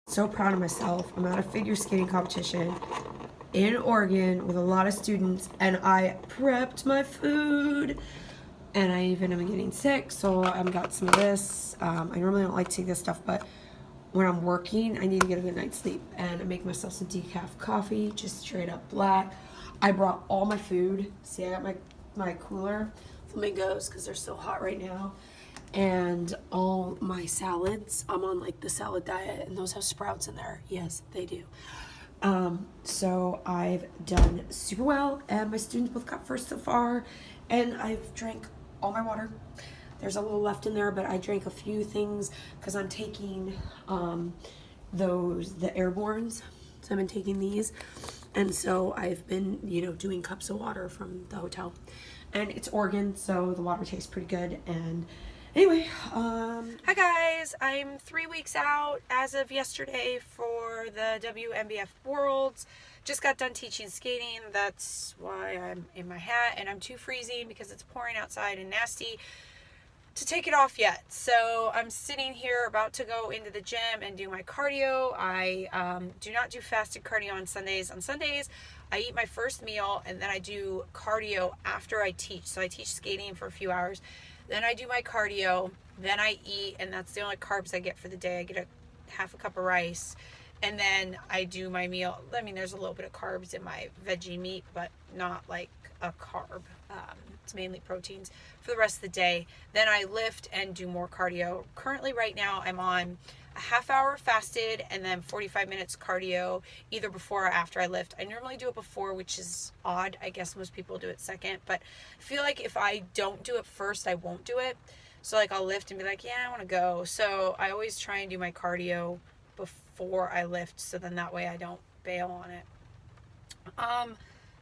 So proud of myself. I'm at a figure skating competition in Oregon with a lot of students, and I prepped my food. And I even am getting sick, so I've got some of this. I normally don't like to take this stuff, but when I'm working, I need to get a good night's sleep. And I make myself some decaf coffee, just straight up black. I brought all my food. See, I got my cooler flamingos because they're so hot right now. And all my salads. I'm on like the salad diet, and those have sprouts in there. Yes, they do. So I've done super well, and my students both got first so far, and I've drank all my water. There's a little left in there, but I drank a few things because I'm taking the airbornes. So I've been taking these, and so I've been, doing cups of water from the hotel, and it's Oregon, so the water tastes pretty good. And anyway, hi guys, I'm 3 weeks out as of yesterday for the WNBF Worlds. Just got done teaching skating. That's why I'm in my hat, and I'm too freezing because it's pouring outside and nasty to take it off yet. So I'm sitting here about to go into the gym and do my cardio. I do not do fasted cardio on Sundays. On Sundays, I eat my first meal, and then I do cardio after I teach. So I teach skating for a few hours. Then I do my cardio, then I eat, and that's the only carbs I get for the day. I get a half a cup of rice, and then I do my meal. I mean, there's a little bit of carbs in my veggie meat, but not like a carb. It's mainly proteins for the rest of the day. Then I lift and do more cardio. Currently, right now, I'm on a half hour fasted and then 45 minutes cardio, either before or after I lift. I normally do it before, which is odd. I guess most people do it second, but I feel like if I don't do it first, I won't do it. So like I'll lift and be like, yeah, I want to go. So I always try and do my cardio before I lift, so then that way I don't bail on it.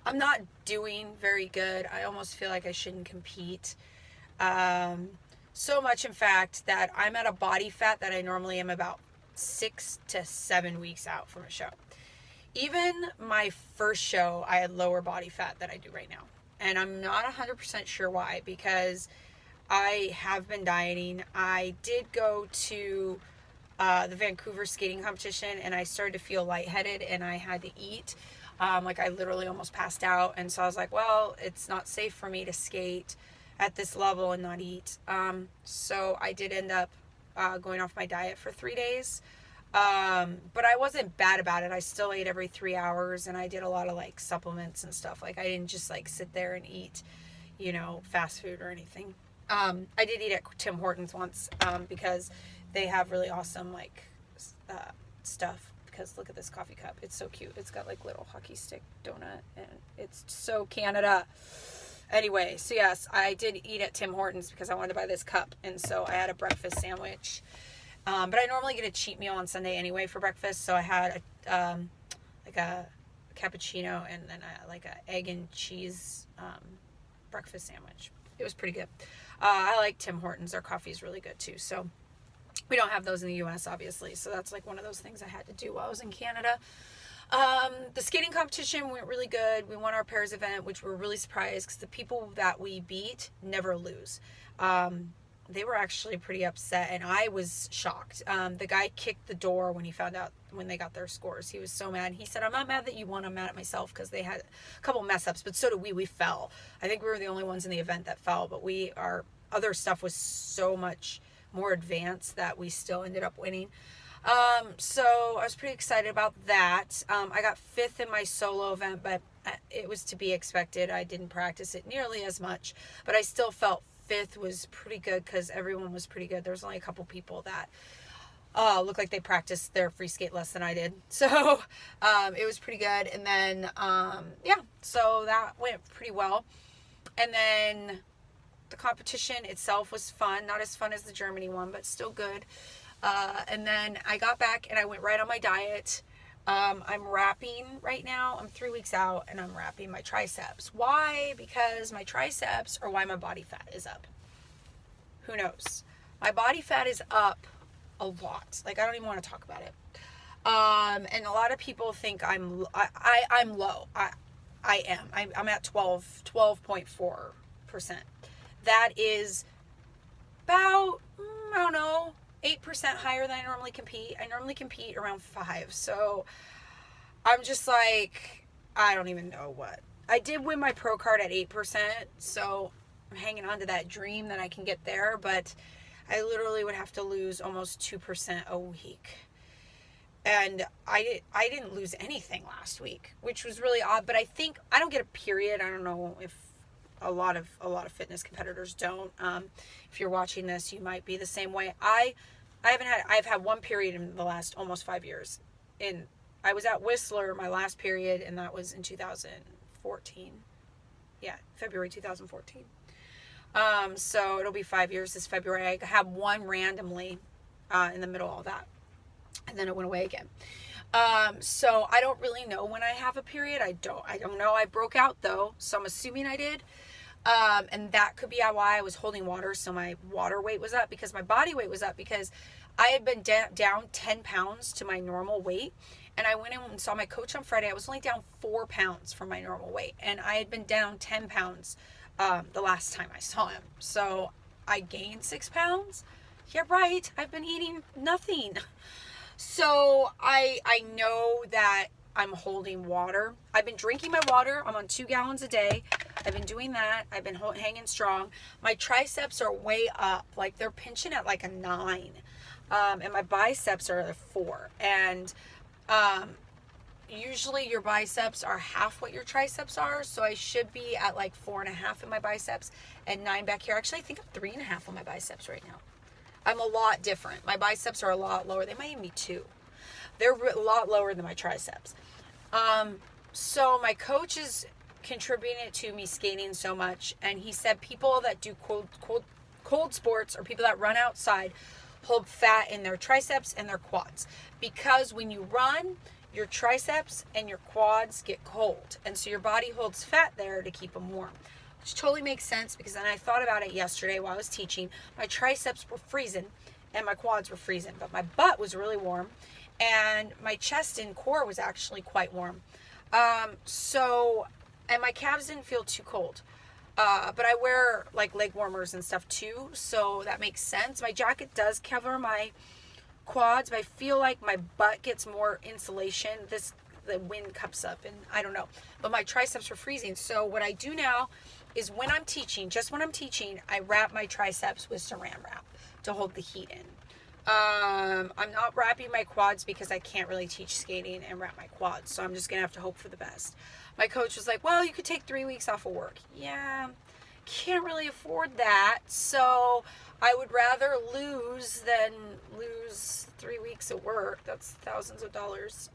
I'm not doing very good. I almost feel like I shouldn't compete. So much, in fact, that I'm at a body fat that I normally am about 6 to 7 weeks out from a show. Even my first show, I had lower body fat than I do right now. And I'm not 100% sure why, because I have been dieting. I did go to the Vancouver skating competition, and I started to feel lightheaded, and I had to eat. Like I literally almost passed out, and so I was like, well, it's not safe for me to skate at this level and not eat. So I did end up going off my diet for 3 days. But I wasn't bad about it. I still ate every 3 hours, and I did a lot of like supplements and stuff. Like I didn't just like sit there and eat, fast food or anything. I did eat at Tim Hortons once, because they have really awesome like stuff. Because look at this coffee cup. It's so cute. It's got like little hockey stick donut, and it's so Canada. Anyway, so yes, I did eat at Tim Hortons because I wanted to buy this cup, and so I had a breakfast sandwich. But I normally get a cheat meal on Sunday anyway for breakfast, so I had like a cappuccino and then like a egg and cheese breakfast sandwich. It was pretty good. I like Tim Hortons. Their coffee is really good too. So we don't have those in the U.S. obviously, so that's like one of those things I had to do while I was in Canada. The skating competition went really good. We won our pairs event, which we're really surprised because the people that we beat never lose. They were actually pretty upset, and I was shocked. The guy kicked the door when he found out when they got their scores. He was so mad. He said, I'm not mad that you won. I'm mad at myself because they had a couple mess ups, but so did we. We fell. I think we were the only ones in the event that fell, but our other stuff was so much more advanced that we still ended up winning. So I was pretty excited about that. I got 5th in my solo event, but it was to be expected. I didn't practice it nearly as much, but I still felt 5th was pretty good because everyone was pretty good. There was only a couple people that looked like they practiced their free skate less than I did. So it was pretty good. And then, so that went pretty well. And then the competition itself was fun. Not as fun as the Germany one, but still good. And then I got back and I went right on my diet. I'm wrapping right now. I'm 3 weeks out and I'm wrapping my triceps. Why? Because my triceps or why my body fat is up. Who knows? My body fat is up a lot. Like I don't even want to talk about it. And a lot of people think I'm low. I am. I'm at 12.4%. That is about, I don't know, 8% higher than I normally compete. I normally compete around 5. So I'm just like, I don't even know what. I did win my pro card at 8%. So I'm hanging on to that dream that I can get there. But I literally would have to lose almost 2% a week. And I didn't lose anything last week, which was really odd. But I think I don't get a period. I don't know if a lot of fitness competitors don't. If you're watching this, you might be the same way. I've had one period in the last almost 5 years. I was at Whistler my last period, and that was in 2014. Yeah, February 2014. So it'll be 5 years this February. I had one randomly in the middle of all that. And then it went away again. So I don't really know when I have a period. I don't know. I broke out though, so I'm assuming I did. And that could be why I was holding water. So my water weight was up because my body weight was up because I had been down 10 pounds to my normal weight. And I went in and saw my coach on Friday. I was only down 4 pounds from my normal weight. And I had been down 10 pounds the last time I saw him. So I gained 6 pounds. Yeah, right. I've been eating nothing. So I know that I'm holding water. I've been drinking my water. I'm on 2 gallons a day. I've been doing that. I've been hanging strong. My triceps are way up. Like they're pinching at like a 9. And my biceps are at a 4. And usually your biceps are half what your triceps are. So I should be at like 4.5 in my biceps and 9 back here. Actually, I think I'm 3.5 on my biceps right now. I'm a lot different. My biceps are a lot lower. They might even be 2. They're a lot lower than my triceps. So my coach is contributing to me skating so much. And he said people that do cold sports or people that run outside hold fat in their triceps and their quads. Because when you run, your triceps and your quads get cold. And so your body holds fat there to keep them warm. Which totally makes sense because then I thought about it yesterday while I was teaching. My triceps were freezing and my quads were freezing, but my butt was really warm and my chest and core was actually quite warm. And my calves didn't feel too cold. But I wear like leg warmers and stuff too, so that makes sense. My jacket does cover my quads, but I feel like my butt gets more insulation. The wind cups up and I don't know. But my triceps were freezing. So what I do now is when I'm teaching, I wrap my triceps with saran wrap to hold the heat in. I'm not wrapping my quads because I can't really teach skating and wrap my quads. So I'm just going to have to hope for the best. My coach was like, well, you could take 3 weeks off of work. Yeah, can't really afford that. So I would rather lose than lose 3 weeks of work. That's thousands of dollars.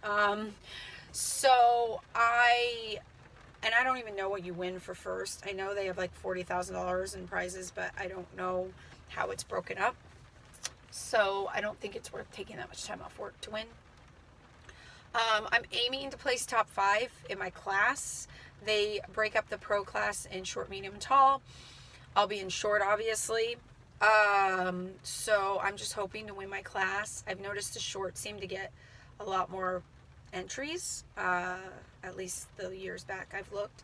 And I don't even know what you win for first. I know they have like $40,000 in prizes, but I don't know how it's broken up. So I don't think it's worth taking that much time off work to win. I'm aiming to place top 5 in my class. They break up the pro class in short, medium, and tall. I'll be in short, obviously. So I'm just hoping to win my class. I've noticed the short seem to get a lot more entries, at least the years back I've looked.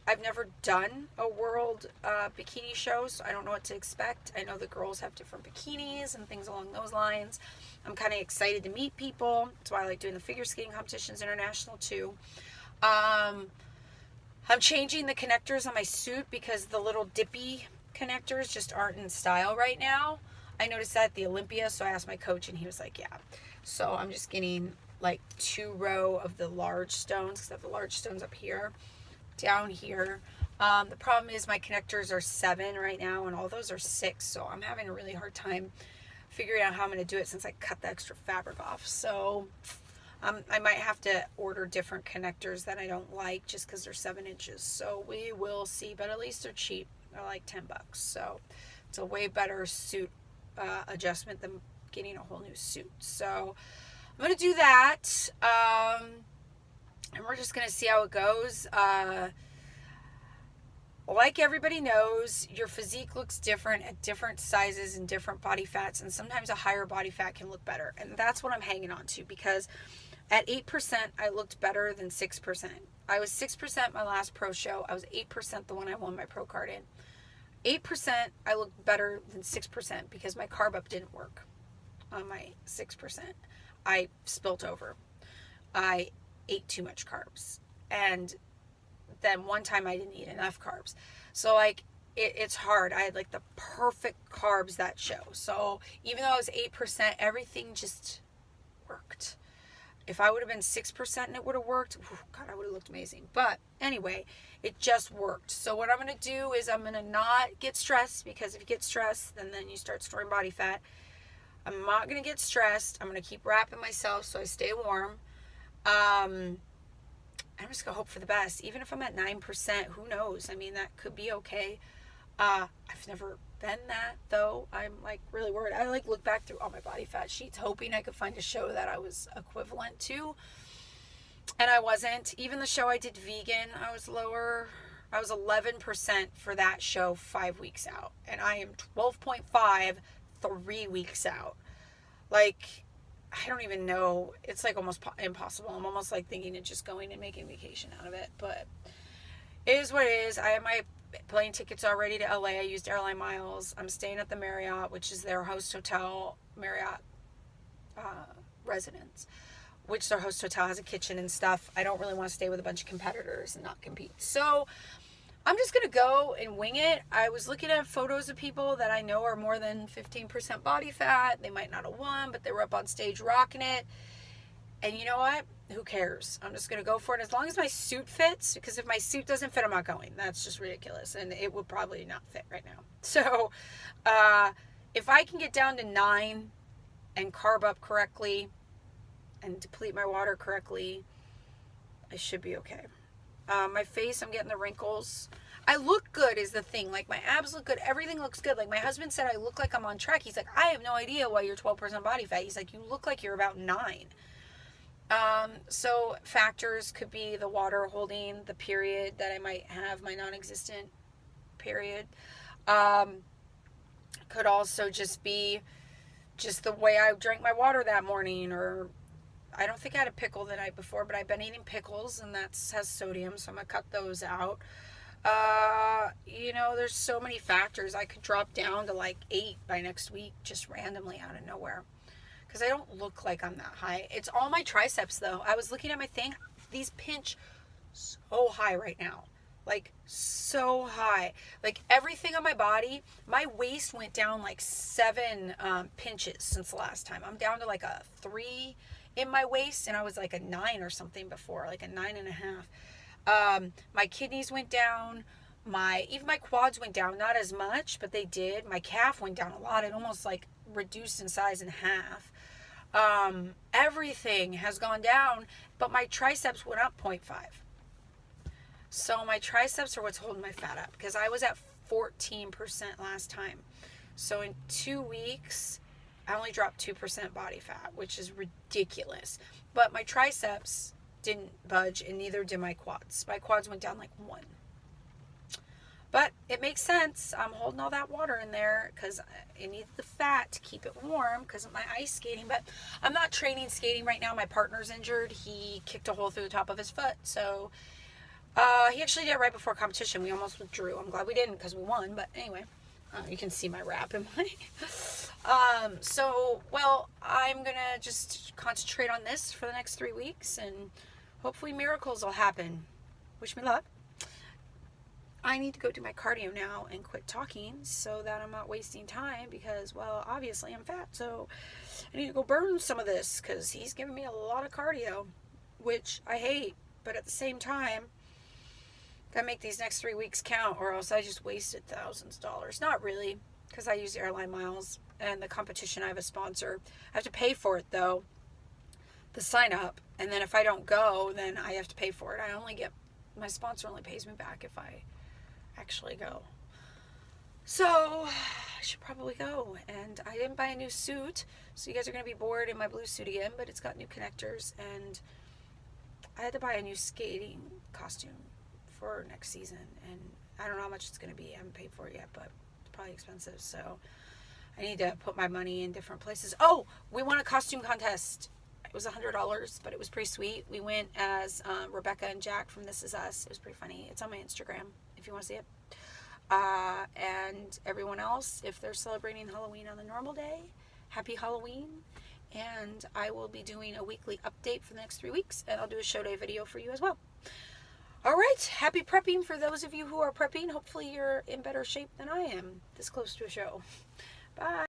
I've never done a world bikini show, so I don't know what to expect. I know the girls have different bikinis and things along those lines. I'm kind of excited to meet people. That's why I like doing the figure skating competitions international too. I'm changing the connectors on my suit because the little dippy connectors just aren't in style right now. I noticed that at the Olympia, so I asked my coach and he was like, yeah. So I'm just getting like 2 row of the large stones because I have the large stones up here, down here. The problem is my connectors are 7 right now and all those are 6, so I'm having a really hard time figuring out how I'm going to do it since I cut the extra fabric off. So I might have to order different connectors that I don't like just because they're 7 inches. So we will see, but at least they're cheap. They're like $10. So it's a way better suit adjustment than getting a whole new suit. So I'm going to do that. And we're just going to see how it goes. Like everybody knows, your physique looks different at different sizes and different body fats, and sometimes a higher body fat can look better. And that's what I'm hanging on to, because at 8%, I looked better than 6%. I was 6% my last pro show. I was 8% the one I won my pro card in. 8%, I looked better than 6% because my carb up didn't work. on my 6%. I spilt over. I ate too much carbs. And then one time I didn't eat enough carbs. So like it's hard. I had like the perfect carbs that show. So even though I was 8%, everything just worked. If I would have been 6% and it would have worked, God, I would have looked amazing. But anyway, it just worked. So what I'm going to do is I'm going to not get stressed, because if you get stressed, then you start storing body fat. I'm not going to get stressed. I'm going to keep wrapping myself so I stay warm. I'm just going to hope for the best. Even if I'm at 9%, who knows? I mean, that could be okay. I've never been that, though. I'm like really worried. I like look back through all my body fat sheets hoping I could find a show that I was equivalent to, and I wasn't. Even the show I did vegan, I was lower. I was 11% for that show 5 weeks out, and I am 12.5 3 weeks out. Like, I don't even know. It's like almost impossible. I'm almost like thinking of just going and making a vacation out of it, but it is what it is. I have my plane tickets already to L.A. I used airline miles. I'm staying at the Marriott, which is their host hotel, Marriott residence, which their host hotel has a kitchen and stuff. I don't really want to stay with a bunch of competitors and not compete. So I'm just going to go and wing it. I was looking at photos of people that I know are more than 15% body fat. They might not have won, but they were up on stage rocking it. And you know what? Who cares? I'm just going to go for it as long as my suit fits, because if my suit doesn't fit, I'm not going. That's just ridiculous. And it would probably not fit right now. So if I can get down to 9 and carb up correctly and deplete my water correctly, I should be okay. My face, I'm getting the wrinkles. I look good is the thing. Like, my abs look good. Everything looks good. Like, my husband said I look like I'm on track. He's like, I have no idea why you're 12% body fat. He's like, you look like you're about 9. So factors could be the water holding, the period that I might have, my non-existent period. Could also just be just the way I drank my water that morning, or I don't think I had a pickle the night before, but I've been eating pickles and that has sodium, so I'm going to cut those out. There's so many factors. I could drop down to like 8 by next week, just randomly out of nowhere. Because I don't look like I'm that high. It's all my triceps, though. I was looking at my thing. These pinch so high right now. Like, so high. Like, everything on my body, my waist went down like 7 pinches since the last time. I'm down to like a 3 in my waist, and I was like a 9 or something before, like a 9.5. My kidneys went down. Even my quads went down. Not as much, but they did. My calf went down a lot. It almost like reduced in size in half. Everything has gone down, but my triceps went up 0.5. So my triceps are what's holding my fat up, because I was at 14% last time. So in 2 weeks, I only dropped 2% body fat, which is ridiculous. But my triceps didn't budge, and neither did my quads. My quads went down like 1. But it makes sense. I'm holding all that water in there because I need the fat to keep it warm because of my ice skating. But I'm not training skating right now. My partner's injured. He kicked a hole through the top of his foot. So he actually did it right before competition. We almost withdrew. I'm glad we didn't because we won. But anyway, you can see my wrap in my... I'm going to just concentrate on this for the next 3 weeks. And hopefully miracles will happen. Wish me luck. I need to go do my cardio now and quit talking so that I'm not wasting time because, well, obviously I'm fat. So I need to go burn some of this because he's giving me a lot of cardio, which I hate. But at the same time, gotta make these next 3 weeks count or else I just wasted thousands of dollars. Not really, because I use airline miles and the competition I have a sponsor. I have to pay for it, though, the sign up. And then if I don't go, then I have to pay for it. My sponsor only pays me back if I actually go. So I should probably go. And I didn't buy a new suit, so you guys are going to be bored in my blue suit again, but it's got new connectors, and I had to buy a new skating costume for next season, and I don't know how much it's going to be. I haven't paid for it yet, but it's probably expensive, so I need to put my money in different places. Oh, we won a costume contest. It was $100, but it was pretty sweet. We went as Rebecca and Jack from This Is Us. It was pretty funny. It's on my Instagram if you want to see it. And everyone else, if they're celebrating Halloween on the normal day, happy Halloween. And I will be doing a weekly update for the next 3 weeks, and I'll do a show day video for you as well. All right, happy prepping for those of you who are prepping. Hopefully you're in better shape than I am this close to a show. Bye.